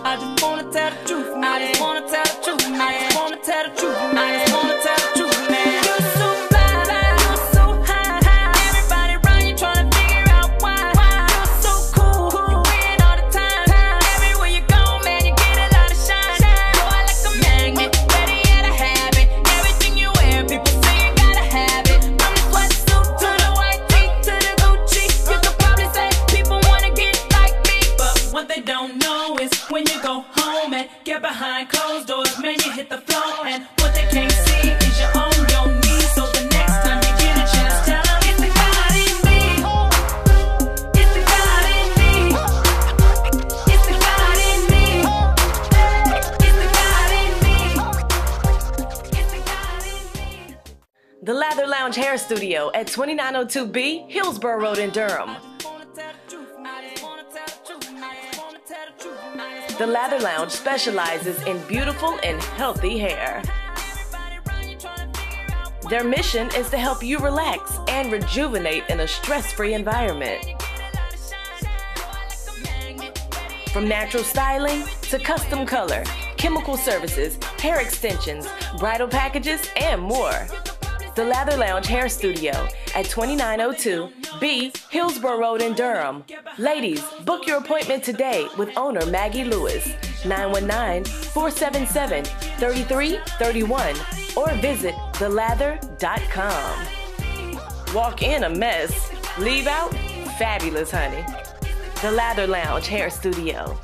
I just wanna tell the truth, man. I just wanna tell the truth, man. I just wanna tell the truth, man. I just wanna tell the truth, man. You're so fly, you're so high. Everybody around you tryna figure out why. You're so cool, you win all the time. Everywhere you go, man, you get a lot of shine. Boy, like a magnet, ready at a habit. Everything you wear, people say you gotta have it. From the sweatsuit to the white tee to the Gucci, you could probably say people wanna get like me, but what they don't know is when you go home and get behind closed doors, man, you hit the floor, and what they can't see is you're on your knees. So the next time you get a chance, tell them it's the God in me. It's the God in me. It's the God in me. It's the God in me. It's the God in me. The Lather Lounge Hair Studio at 2902B Hillsborough Road in Durham. The Lather Lounge specializes in beautiful and healthy hair. Their mission is to help you relax and rejuvenate in a stress-free environment. From natural styling to custom color, chemical services, hair extensions, bridal packages, and more. The Lather Lounge Hair Studio at 2902B Hillsborough Road in Durham. Ladies, book your appointment today with owner Maggie Lewis, 919-477-3331, or visit thelather.com. Walk in a mess, leave out fabulous, honey. The Lather Lounge Hair Studio.